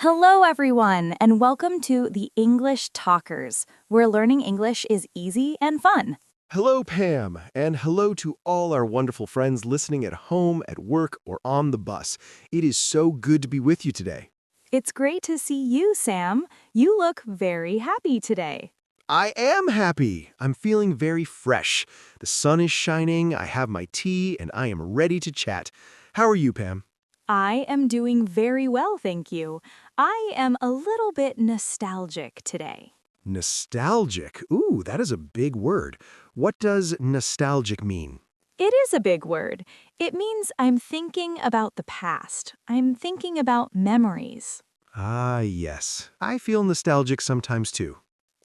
Hello, everyone, and welcome to the English Talkers, where learning English is easy and fun. Hello, Pam, and hello to all our wonderful friends listening at home, at work, or on the bus. It is so good to be with you today. It's great to see you, Sam. You look very happy today. I am happy. I'm feeling very fresh. The sun is shining, I have my tea, and I am ready to chat. How are you, Pam? I am doing very well, thank you. I am a little bit nostalgic today. Nostalgic. Ooh, that is a big word. What does nostalgic mean? It is a big word. It means I'm thinking about the past. I'm thinking about memories. Ah, yes. I feel nostalgic sometimes too.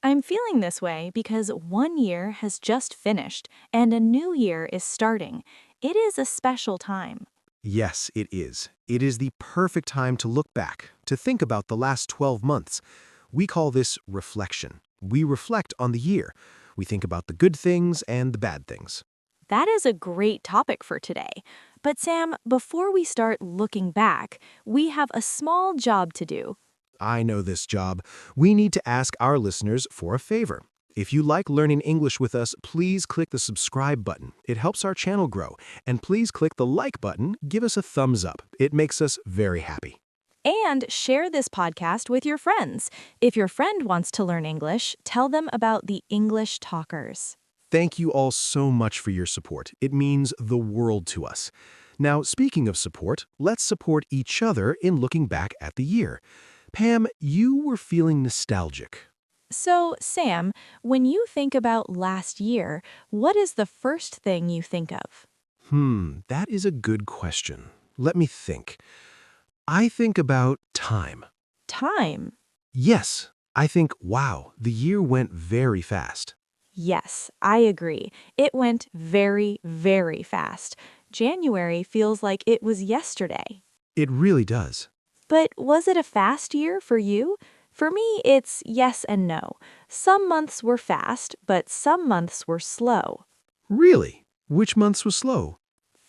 I'm feeling this way because one year has just finished and a new year is starting. It is a special time. Yes, it is. It is the perfect time to look back, to think about the last 12 months. We call this reflection. We reflect on the year. We think about the good things and the bad things. That is a great topic for today. But Sam, before we start looking back, we have a small job to do. I know this job. We need to ask our listeners for a favor. If you like learning English with us, please click the subscribe button. It helps our channel grow. And please click the like button. Give us a thumbs up. It makes us very happy. And share this podcast with your friends. If your friend wants to learn English, tell them about the English Talkers. Thank you all so much for your support. It means the world to us. Now, speaking of support, let's support each other in looking back at the year. Pam, you were feeling nostalgic. So, Sam, when you think about last year, what is the first thing you think of? That is a good question. Let me think. I think about time. Time. Yes, I think, wow, the year went very fast. Yes, I agree. It went very, very fast. January feels like it was yesterday. It really does. But was it a fast year for you? For me, it's yes and no. Some months were fast, but some months were slow. Really? Which months were slow?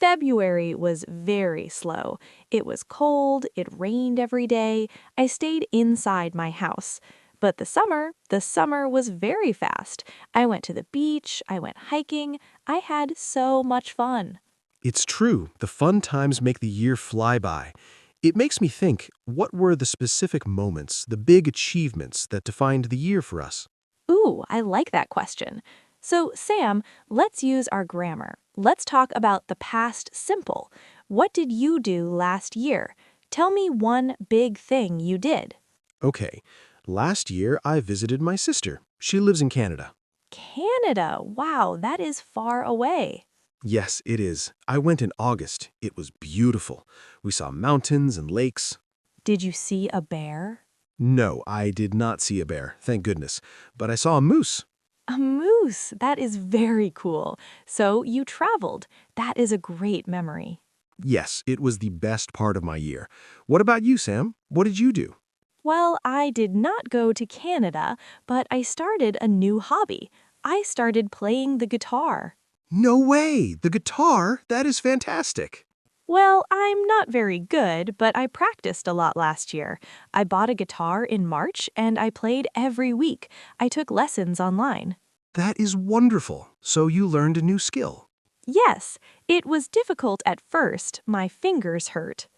February was very slow. It was cold, it rained every day. I stayed inside my house. But the summer was very fast. I went to the beach, I went hiking. I had so much fun. It's true. The fun times make the year fly by. It makes me think, what were the specific moments, the big achievements that defined the year for us? Ooh, I like that question. So, Sam, let's use our grammar. Let's talk about the past simple. What did you do last year? Tell me one big thing you did. Okay, last year I visited my sister. She lives in Canada. Canada. Wow, that is far away. Yes, it is. I went in August. It was beautiful. We saw mountains and lakes. Did you see a bear? No, I did not see a bear, thank goodness. But I saw a moose. A moose. That is very cool. So you traveled. That is a great memory. Yes, it was the best part of my year. What about you, Sam? What did you do? Well, I did not go to Canada, but I started a new hobby. I started playing the guitar. No way! The guitar? That is fantastic. Well, I'm not very good, but I practiced a lot last year. I bought a guitar in March and I played every week. I took lessons online. That is wonderful. So you learned a new skill. Yes, it was difficult at first. My fingers hurt.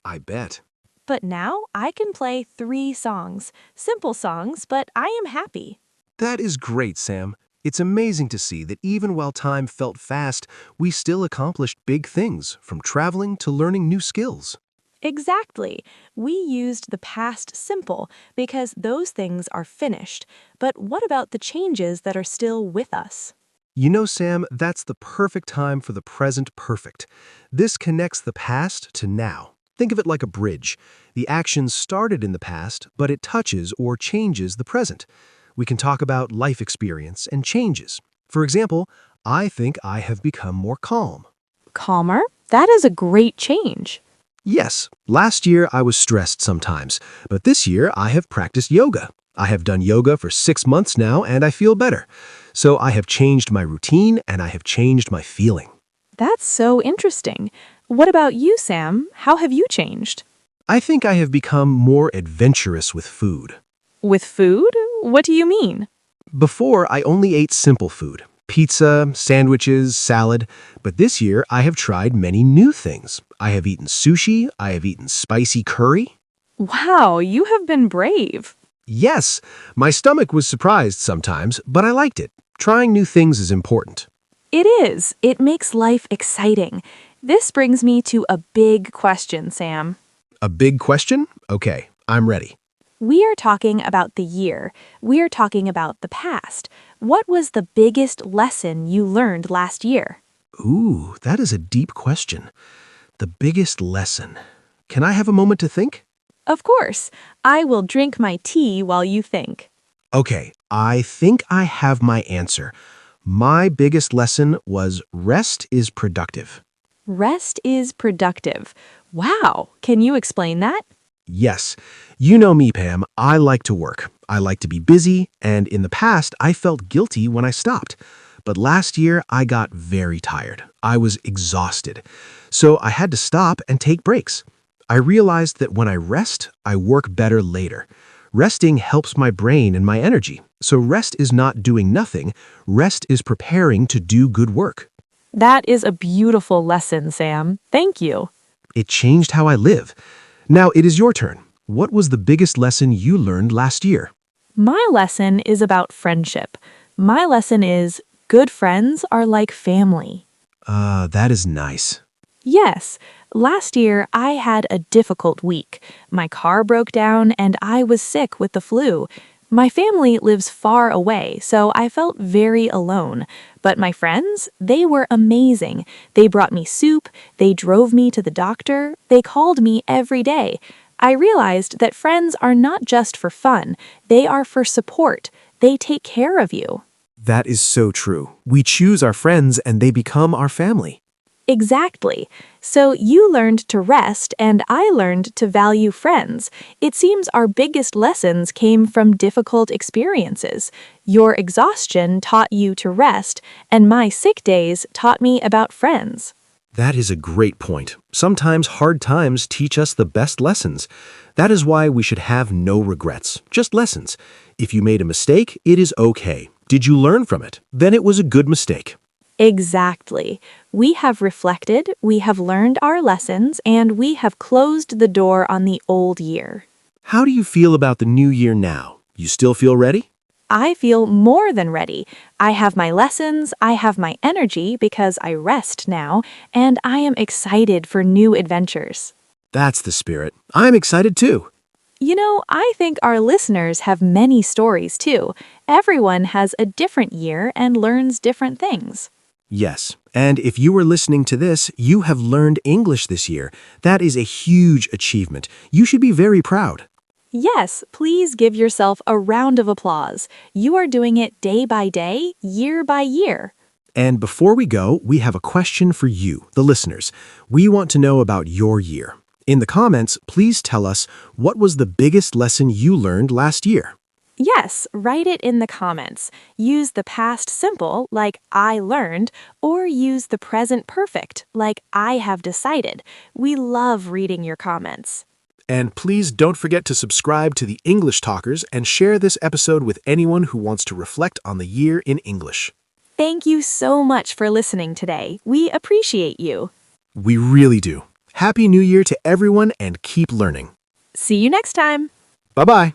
I bet. But now I can play 3 songs. Simple songs, but I am happy. That is great, Sam. It's amazing to see that even while time felt fast, we still accomplished big things, from traveling to learning new skills. Exactly. We used the past simple because those things are finished. But what about the changes that are still with us? You know, Sam, that's the perfect time for the present perfect. This connects the past to now. Think of it like a bridge. The action started in the past, but it touches or changes the present. We can talk about life experience and changes. For example, I think I have become more calm. Calmer? That is a great change. Yes, last year I was stressed sometimes, but this year I have practiced yoga. I have done yoga for 6 months now and I feel better. So I have changed my routine and I have changed my feeling. That's so interesting. What about you, Sam? How have you changed? I think I have become more adventurous with food. With food? What do you mean? Before, I only ate simple food. Pizza, sandwiches, salad. But this year, I have tried many new things. I have eaten sushi, I have eaten spicy curry. Wow, you have been brave. Yes, my stomach was surprised sometimes, but I liked it. Trying new things is important. It is. It makes life exciting. This brings me to a big question, Sam. A big question? Okay, I'm ready. We are talking about the year. We are talking about the past. What was the biggest lesson you learned last year? Ooh, that is a deep question. The biggest lesson. Can I have a moment to think? Of course. I will drink my tea while you think. Okay, I think I have my answer. My biggest lesson was rest is productive. Rest is productive. Wow, can you explain that? Yes, you know me, Pam. I like to work. I like to be busy, and in the past, I felt guilty when I stopped. But last year, I got very tired. I was exhausted. So I had to stop and take breaks. I realized that when I rest, I work better later. Resting helps my brain and my energy. So rest is not doing nothing. Rest is preparing to do good work. That is a beautiful lesson, Sam. Thank you. It changed how I live. Now it is your turn. What was the biggest lesson you learned last year? My lesson is about friendship. My lesson is good friends are like family. That is nice. Yes, last year I had a difficult week. My car broke down and I was sick with the flu. My family lives far away, so I felt very alone. But my friends, they were amazing. They brought me soup, they drove me to the doctor, they called me every day. I realized that friends are not just for fun, they are for support. They take care of you. That is so true. We choose our friends and they become our family. Exactly. So you learned to rest and I learned to value friends. It seems our biggest lessons came from difficult experiences. Your exhaustion taught you to rest, and my sick days taught me about friends. That is a great point. Sometimes hard times teach us the best lessons. That is why we should have no regrets, just lessons. If you made a mistake, it is okay. Did you learn from it? Then it was a good mistake. Exactly. We have reflected, we have learned our lessons, and we have closed the door on the old year. How do you feel about the new year now? You still feel ready? I feel more than ready. I have my lessons, I have my energy because I rest now, and I am excited for new adventures. That's the spirit. I'm excited too. You know, I think our listeners have many stories too. Everyone has a different year and learns different things. Yes, and if you are listening to this, you have learned English this year. That is a huge achievement. You should be very proud. Yes, please give yourself a round of applause. You are doing it day by day, year by year. And before we go, we have a question for you, the listeners. We want to know about your year. In the comments, please tell us what was the biggest lesson you learned last year. Yes, write it in the comments. Use the past simple, like I learned, or use the present perfect, like I have decided. We love reading your comments. And please don't forget to subscribe to the English Talkers and share this episode with anyone who wants to reflect on the year in English. Thank you so much for listening today. We appreciate you. We really do. Happy New Year to everyone and keep learning. See you next time. Bye-bye.